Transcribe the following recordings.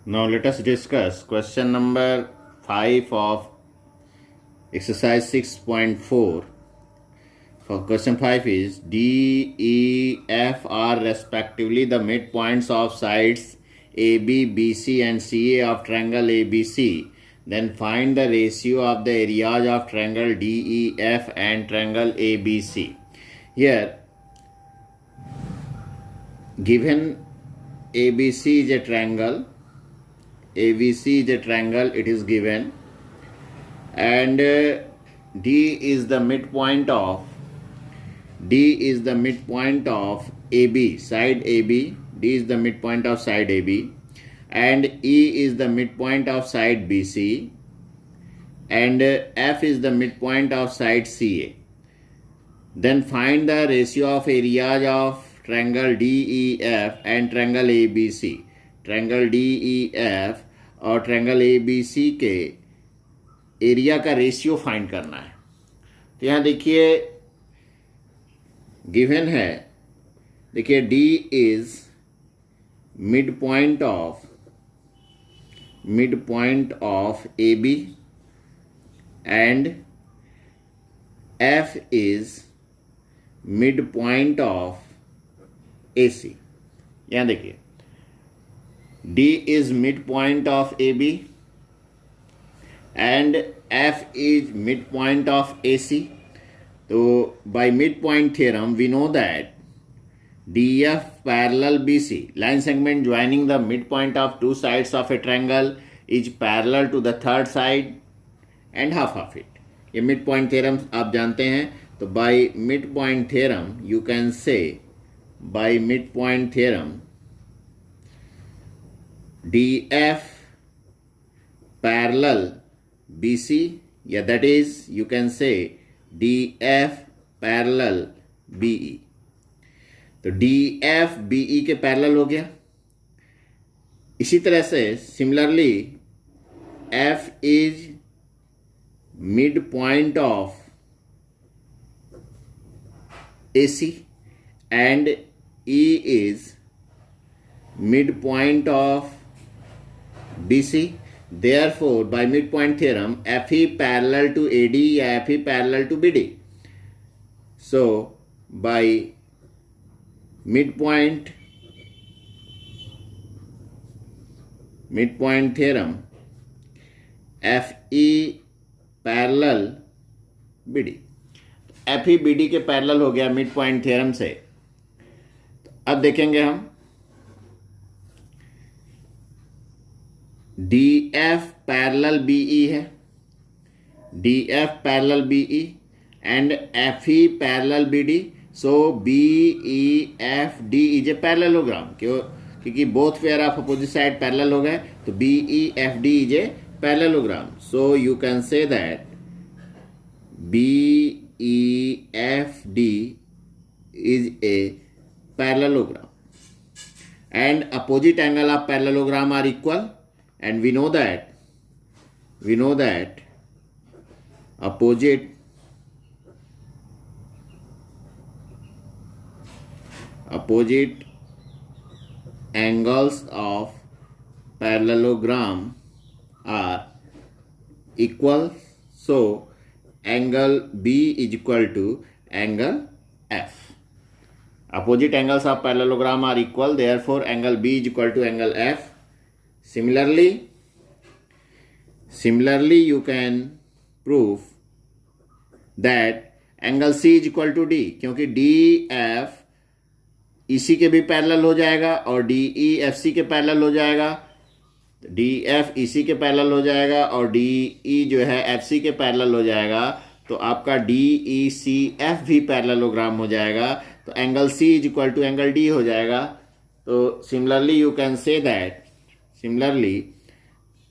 Now let us discuss question number 5 of exercise 6.4. For question 5 is D, E, F are respectively the midpoints of sides AB, BC and CA of triangle ABC. Then find the ratio of the areas of triangle DEF and triangle ABC. Here given ABC is a triangle, ABC is a triangle, it is given, and D is the midpoint of AB, side AB. D is the midpoint of side AB, and E is the midpoint of side BC, and F is the midpoint of side CA. Then find the ratio of areas of triangle DEF and triangle ABC. Triangle DEF और triangle ABC के area का ratio find करना है। तो यहाँ देखिए given है, देखिए D is mid point of AB and F is mid point of AC। यहाँ देखिए D is midpoint of AB and F is midpoint of AC. So by midpoint theorem we know that DF parallel BC, line segment joining the midpoint of two sides of a triangle, is parallel to the third side and half of it. ये midpoint theorem आप जानते हैं। तो by midpoint theorem you can say, by midpoint theorem DF parallel BC, yeah, that is you can say DF parallel BE. तो DF BE के parallel हो गया। इसी तरह से similarly F is mid point of AC and E is midpoint of BC. Therefore by midpoint theorem FE parallel to AD या FE parallel to BD. So by midpoint theorem FE parallel BD, FE BD के parallel हो गया midpoint theorem से। अब देखेंगे हम DF parallel BE है, DF parallel BE and FE parallel BD। So BEFD is a parallelogram. क्योंकि both pair of opposite side parallel हो गए, तो BEFD is a parallelogram. So you can say that BEFD is a parallelogram and opposite angle of parallelogram are equal, and we know that opposite angles of parallelogram are equal. So angle B is equal to angle F. Opposite angles of parallelogram are equal, therefore angle B is equal to angle F. Similarly you can prove that angle C is equal to D, क्योंकि DF EC के भी parallel हो जाएगा और DE FC के parallel हो जाएगा, DF EC के पैरेलल हो जाएगा और DE जो है FC के पैरेलल हो जाएगा। तो आपका DECF भी पैरेललोग्राम हो जाएगा। तो angle C is equal to angle D हो जाएगा। तो similarly you can say that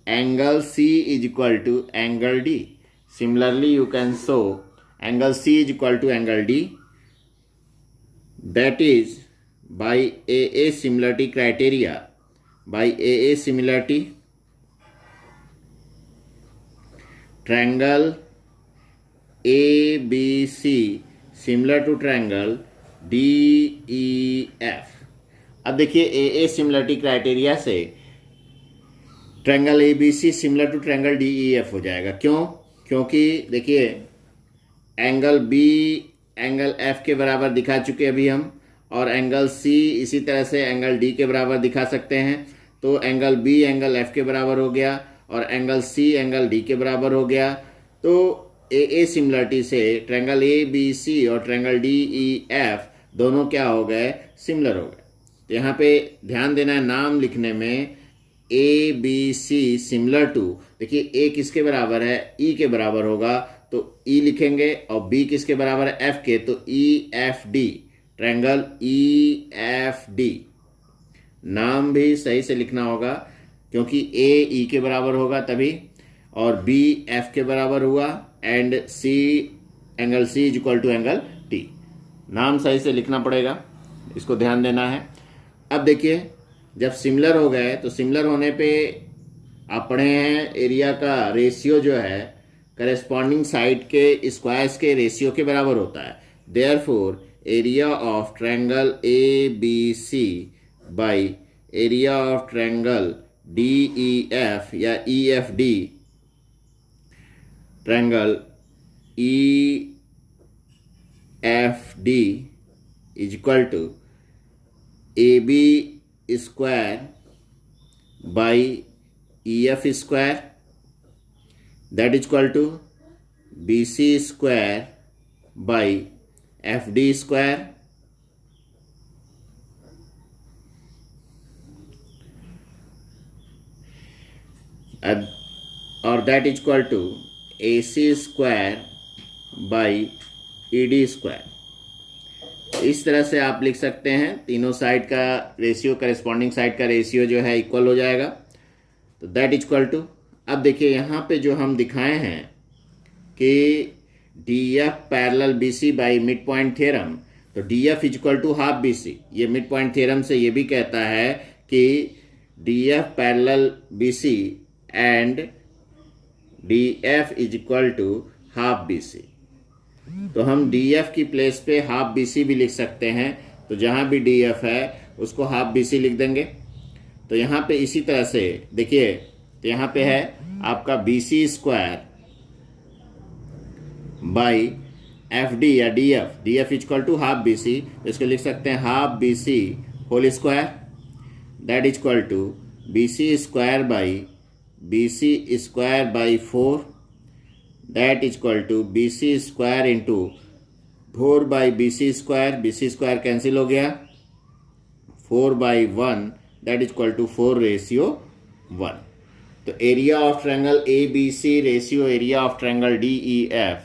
angle C is equal to angle D। Similarly you can show angle C is equal to angle D, that is by AA similarity criteria. By AA similarity triangle ABC similar to triangle DEF। अब देखिए AA similarity criteria से triangle A B C similar to triangle D E F हो जाएगा। क्यों? क्योंकि देखिए angle B angle F के बराबर दिखा चुके अभी हम, और एंगल सी इसी तरह से एंगल डी के बराबर दिखा सकते हैं। तो एंगल बी एंगल एफ के बराबर हो गया और एंगल सी एंगल डी के बराबर हो गया। तो ए सिमिलरिटी से ट्रायंगल ए बी सी और ट्रायंगल डी ई एफ दोनों क्या हो गए? सिमिलर हो गए। तो यहाँ पे ध्यान देना है नाम लिखने में, A B C similar to, देखिए ए किसके बराबर है? ई के बराबर होगा तो ई लिखेंगे, और बी किसके बराबर है? एफ के, तो ई F D, triangle E F D. नाम भी सही से लिखना होगा क्योंकि ए ई के बराबर होगा तभी, और बी एफ के बराबर हुआ, and C angle C is equal to angle T. नाम सही से लिखना पड़ेगा, इसको ध्यान देना है। अब देखिए जब सिमिलर हो गए तो सिमिलर होने पे आप पढ़े हैं एरिया का रेशियो जो है करेस्पॉन्डिंग साइड के स्क्वायर्स के रेशियो के बराबर होता है। Therefore area of triangle A B C by area of triangle D E F या E F D, triangle E F D is equal to A B square by E F square, that is equal to BC square by FD square, or that is equal to AC square by ED square। इस तरह से आप लिख सकते हैं, तीनों side का ratio corresponding side का रेशियो जो है इक्वल हो जाएगा। तो दैट इज इक्वल टू, अब देखिए यहाँ पे जो हम दिखाए हैं कि D F parallel B C by mid point theorem, तो D F is equal to half B C. ये मिड पॉइंट थ्योरम से ये भी कहता है कि D F parallel B C and D F is equal to half B C. तो हम डी एफ की प्लेस पे हाफ बी सी भी लिख सकते हैं, तो जहाँ भी डी एफ है उसको हाफ बी सी लिख देंगे। तो यहाँ पे इसी तरह से देखिए, तो यहाँ पे है आपका B C square by F D या D F equal to half B C, इसको लिख सकते हैं half B C whole square, that is equal to B C square by B C square by 4, that is equal to B C square into 4 by B C square cancel हो गया, 4 by 1 that is equal to 4 ratio 1। तो area of triangle A B C ratio area of triangle D E F,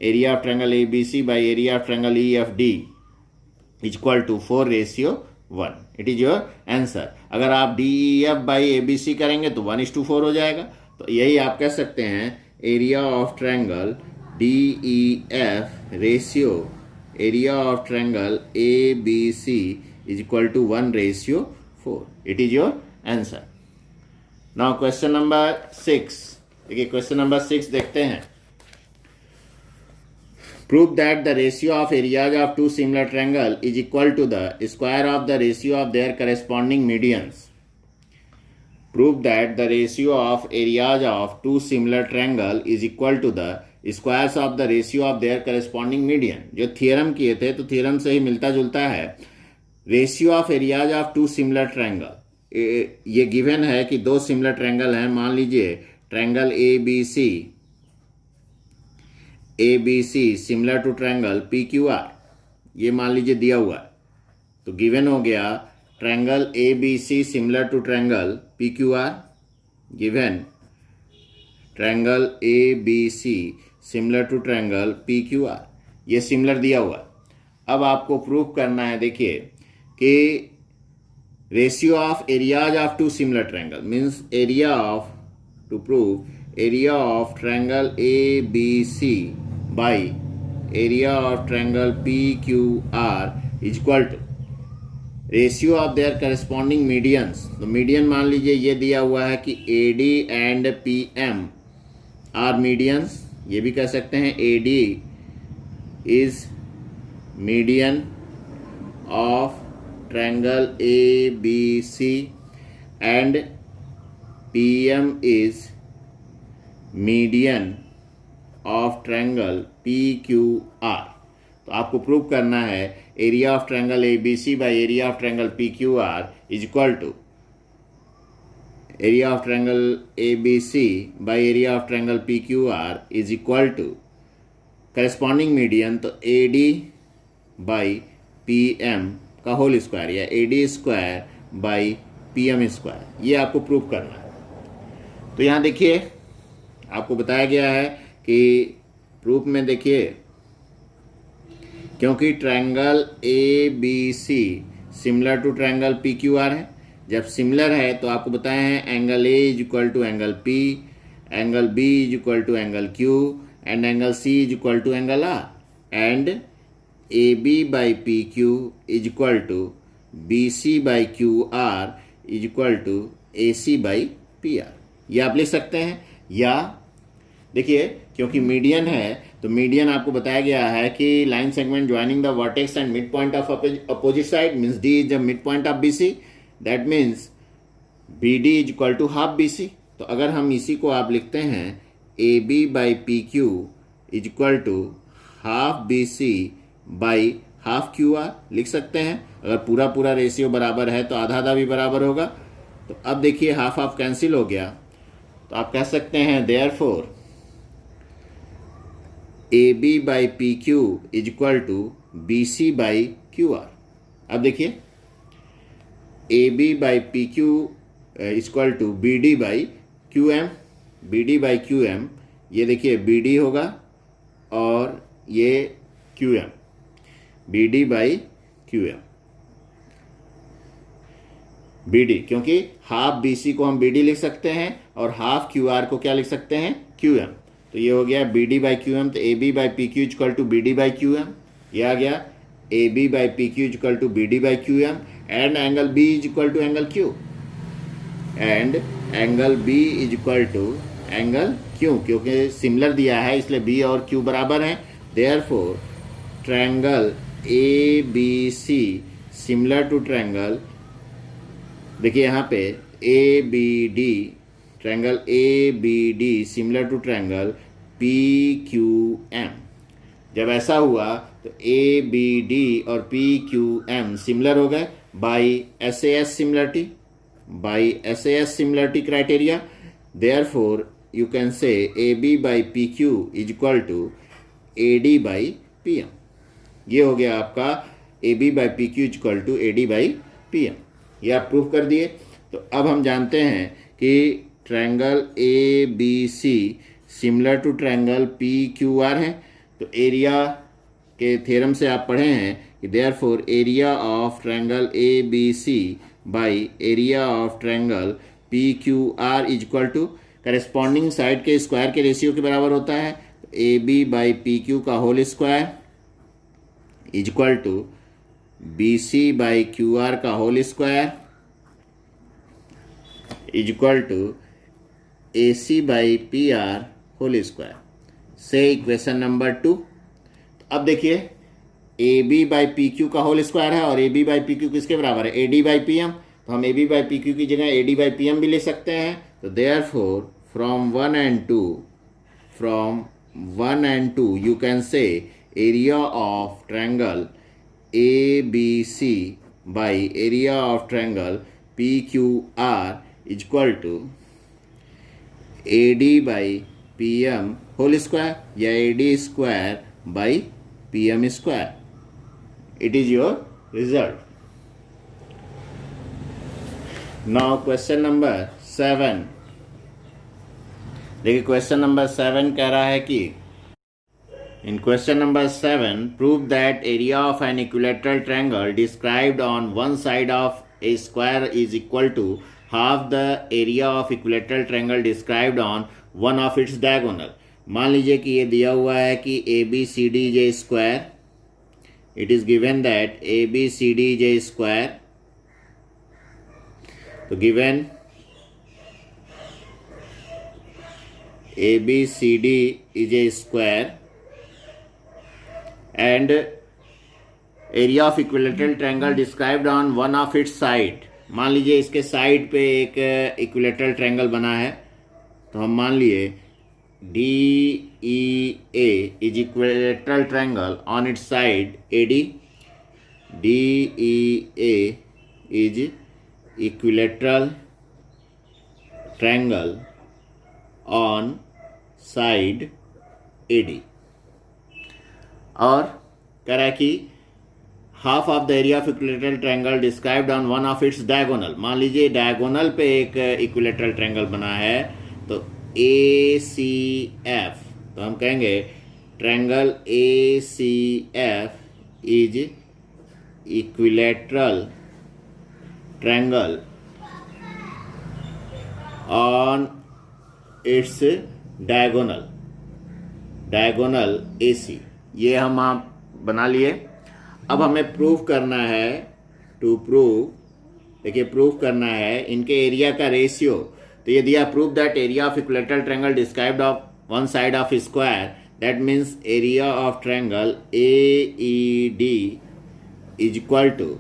area of triangle A B C by area of triangle E F D is equal to 4 ratio 1। It is your answer. अगर आप D E F by A B C करेंगे तो 1:4 हो जाएगा। तो यही आप कह सकते हैं area of triangle D E F ratio area of triangle A B C is equal to 1:4। It is your answer. Now question number 6, देखिए क्वेश्चन नंबर 6 देखते हैं। Prove that the ratio of areas of two similar triangle is equal to the square of the ratio of their corresponding medians. Prove that the ratio of areas of two similar triangle is equal to the squares of the ratio of their corresponding median. जो theorem किए थे तो theorem से ही मिलता जुलता है। Ratio of areas of two similar triangle, ये गिवन है कि दो सिमिलर ट्रायंगल हैं। मान लीजिए triangle A B C similar to triangle P Q R, ये मान लीजिए दिया हुआ है। तो गिवन हो गया triangle A B C similar to triangle P Q R, given triangle A B C similar to triangle P Q R, ये सिमिलर दिया हुआ है। अब आपको प्रूफ करना है, देखिए कि ratio of areas of two similar triangle means area of, to prove area of triangle A B C by area of triangle P Q R is equal to ratio of their corresponding medians. तो median मान लीजिए ये दिया हुआ है कि A D and P M R medians, ये भी कह सकते हैं A D is median of triangle A B C and PM is median of triangle PQR। तो आपको प्रूव करना है area of triangle ABC by area of triangle PQR is equal to area of triangle ABC by area of triangle PQR is equal to corresponding median, तो AD by PM का whole square या AD square by PM square, ये आपको prove करना है। तो यहाँ देखिए आपको बताया गया है कि प्रूफ में देखिए, क्योंकि triangle ABC similar to triangle PQR है, जब सिमिलर है तो आपको बताया है angle A is equal to angle P, angle B is equal to angle Q and angle C is equal to angle R, and AB by PQ is equal to BC by QR is equal to AC by PR। ये आप लिख सकते हैं। या देखिए क्योंकि median है तो मीडियन आपको बताया गया है कि line segment joining the vertex and mid point of opposite side means D is the mid point of BC, that means BD is equal to half BC। तो अगर हम इसी को आप लिखते हैं AB by PQ is equal to half BC by half QR लिख सकते हैं। अगर पूरा पूरा रेशियो बराबर है तो आधा आधा भी बराबर होगा। तो अब देखिए हाफ हाफ कैंसिल हो गया, तो आप कह सकते हैं therefore AB by PQ is equal to BC by QR। अब देखिए AB by PQ is equal to BD by QM, BD by QM, ये देखिए BD होगा और ये QM, BD by QM, BD, क्योंकि हाफ BC को हम BD लिख सकते हैं और हाफ QR को क्या लिख सकते हैं QM। तो ये हो गया BD बाई QM, तो AB by PQ is equal to BD by QM, ये आ गया AB by PQ is equal to BD by QM and angle B is equal to angle Q, and angle B is equal to angle Q, क्योंकि similar दिया है इसलिए B और Q बराबर हैं। Therefore triangle ABC similar to triangle, देखिए यहाँ पे ABD, triangle ABD similar to triangle PQM। जब ऐसा हुआ तो ABD और PQM सिमिलर हो गए by SAS similarity, by SAS similarity criteria. Therefore you can say AB by PQ is equal to AD by PM। ये हो गया आपका AB by PQ is equal to AD by PM, ये आप proof कर दिए। तो अब हम जानते हैं कि triangle ABC similar to triangle PQR है। तो एरिया के थ्योरम से आप पढ़े हैं कि therefore area of triangle ABC by area of triangle PQR is equal to corresponding side के स्क्वायर के रेशियो के बराबर होता है। तो AB बाई PQ का whole square is equal to BC by QR का whole square is equal to AC by PR whole square. से इक्वेशन नंबर 2। अब देखिए AB बाई PQ का होल स्क्वायर है और AB बाई PQ किसके बराबर है AD बाई PM, तो हम AB बाई PQ की जगह AD बाई PM भी ले सकते हैं। तो therefore from 1 and 2 you can say area of triangle ABC by area of triangle PQR is equal to AD by PM whole square या AD square by PM square. It is your result. Now question number 7. देखिए question number 7 कह रहा है कि in question number 7 prove that area of an equilateral triangle described on one side of a square is equal to half the area of equilateral triangle described on one of its diagonal। मान लीजिए कि ये दिया हुआ है कि ABCD is a square, it is given that ABCD is a square, तो given ABCD is a square and area of equilateral triangle described on one of its side मान लीजिए इसके साइड पे एक इक्विलेटरल ट्रायंगल बना है, तो हम मान लिए DEA is equilateral triangle on it's side AD. DEA is equilateral triangle on side AD. और कह रहा है कि half of the area of equilateral triangle described on one of its diagonal. मान लीजिए डायगोनल पे एक इक्विलेटरल ट्रायंगल बना है, तो ACF, तो हम कहेंगे triangle ACF is equilateral triangle on its diagonal AC. ये हम आप बना लिए. अब हमें प्रूव करना है, टू प्रूव, देखिए प्रूव करना है इनके एरिया का रेशियो. तो ये दिया, prove that area of equilateral triangle described of one side of square, that means area of triangle AED is equal to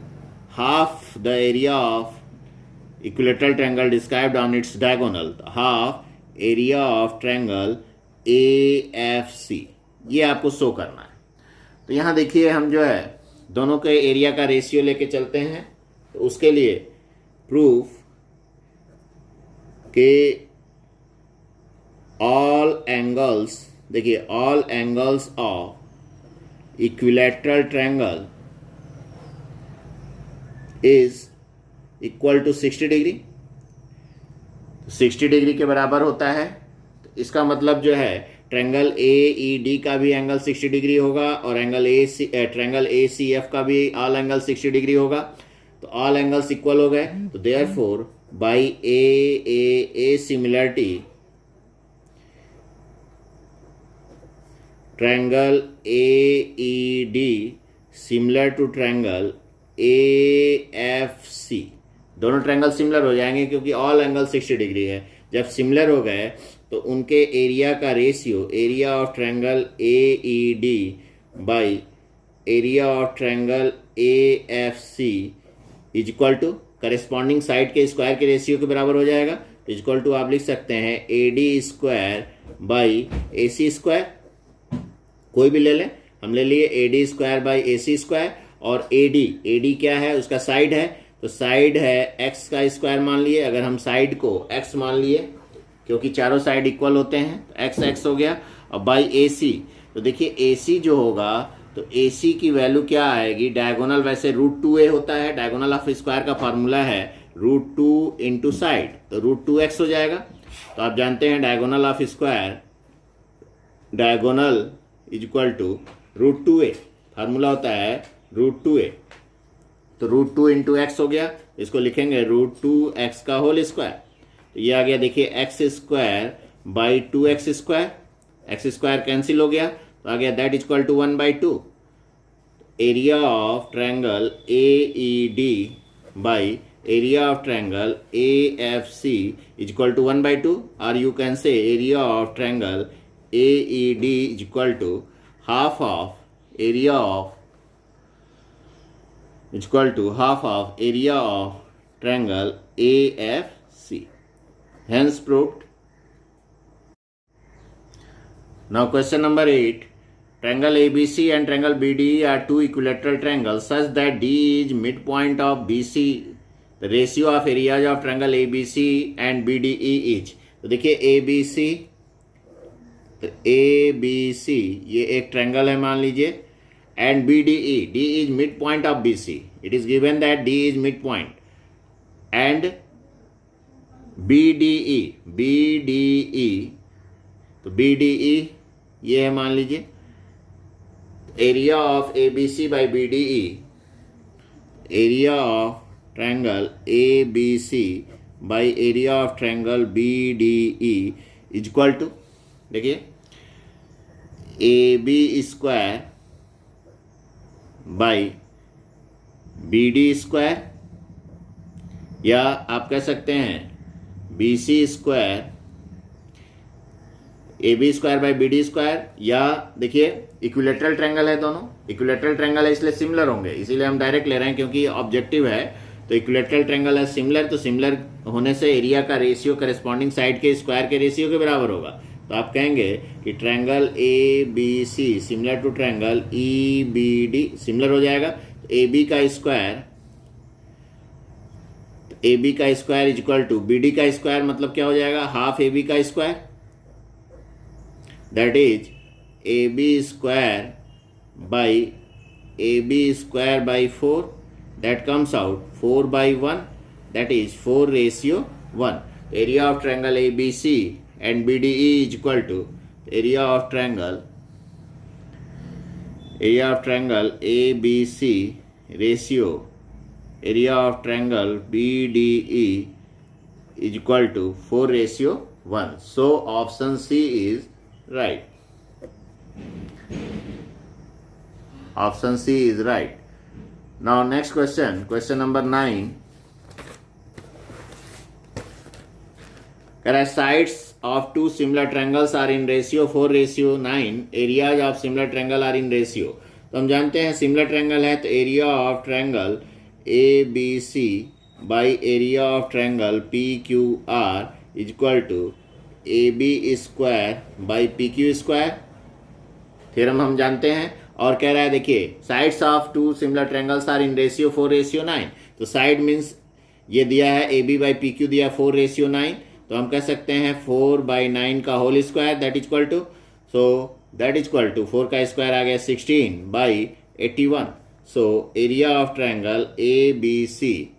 half the area of equilateral triangle described on its diagonal, half area of triangle AFC. ये आपको show करना है. तो यहाँ देखिए हम जो है दोनों के एरिया का रेशियो लेके चलते हैं. तो उसके लिए प्रूफ के ऑल एंगल्स, देखिए all angles of equilateral triangle is equal to 60 degree. 60 degree के बराबर होता है. तो इसका मतलब जो है ट्रायंगल AED का भी एंगल 60 डिग्री होगा और ट्रायंगल ACF का भी ऑल एंगल 60 डिग्री होगा. तो ऑल एंगल्स इक्वल हो गए. तो therefore by A similarity triangle AED similar to triangle AFC. दोनों ट्रायंगल सिमिलर हो जाएंगे क्योंकि ऑल एंगल 60 डिग्री है. जब सिमिलर हो गए तो उनके एरिया का ratio, area of triangle AED by area of triangle AFC is equal to corresponding side के स्क्वायर के रेशियो के बराबर हो जाएगा. इज इक्वल टू आप लिख सकते हैं AD square by AC square. कोई भी ले लें, हम ले लिए AD square by AC square. और AD क्या है, उसका साइड है. तो साइड है x का स्क्वायर मान लिए. अगर हम साइड को x मान लिए क्योंकि चारों साइड इक्वल होते हैं, तो x हो गया. और बाई AC, तो देखिए AC जो होगा, तो AC की वैल्यू क्या आएगी, डायगोनल वैसे √2a होता है. डायगोनल ऑफ स्क्वायर का फार्मूला है √2 इंटू साइड, तो √2x हो जाएगा. तो आप जानते हैं diagonal of square, diagonal is equal to √2a. Formula होता है √2a. तो √2 इंटू एक्स हो गया. इसको लिखेंगे √2x का होल स्क्वायर. तो ये आ गया, देखिए x square by 2x square. X square cancel हो गया, तो आ गया that is equal to 1/2. Area of triangle AED by area of triangle AFC is equal to 1/2. और you can say area of triangle AED is equal to half of area of is equal to half of area of triangle AFC. Hence proved. Now question number 8. Triangle ABC and triangle BDE are two equilateral triangles such that D is midpoint of BC. The ratio of areas of triangle ABC and BDE is. तो देखिए ABC ये एक triangle है मान लीजिए. And BDE, D is midpoint of BC. It is given that D is midpoint. And BDE, तो BDE ये है मान लीजिए. Area of ABC by BDE, area of triangle ABC by area of triangle BDE is equal to, देखिए AB square by BD square, या आप कह सकते हैं BC square AB square by BD square. या देखिए इक्विलेटरल ट्रायंगल है, दोनों इक्विलेटरल ट्रायंगल है इसलिए सिमिलर होंगे, इसीलिए हम डायरेक्ट ले रहे हैं क्योंकि ऑब्जेक्टिव है. तो इक्विलेटरल ट्रायंगल है सिमिलर, तो सिमिलर होने से एरिया का रेशियो करेस्पॉन्डिंग साइड के स्क्वायर के रेशियो के बराबर होगा। तो आप कहेंगे कि triangle A B C similar to triangle E B D similar हो जाएगा। तो ए बी का square is equal to B D का स्क्वायर, मतलब क्या हो जाएगा, हाफ ए बी का square, that is A B square by 4, that comes out 4/1, that is 4:1. Area of triangle ABC and BDE is equal to area of triangle ABC ratio area of triangle BDE is equal to 4:1. So option C is right. Option C is right. Now next question number 9. Whereas sides of two similar triangles are in ratio 4:9, areas of similar triangle are in ratio. तो हम जानते हैं similar triangle है तो area of triangle A B C by area of triangle P Q R is equal to A B square by P Q square. Theorem हम जानते हैं। और कह रहा है देखिए sides of two similar triangles are in ratio 4:9। तो side means ये दिया है A B by P Q दिया 4:9, तो हम कह सकते हैं 4/9 का whole square that is equal to, so that is equal to 4 का स्क्वायर आ गया 16/81। So area of triangle A B C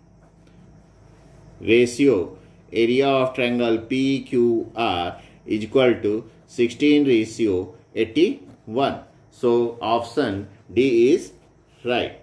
ratio area of triangle P Q R is equal to 16:81। So option D is right.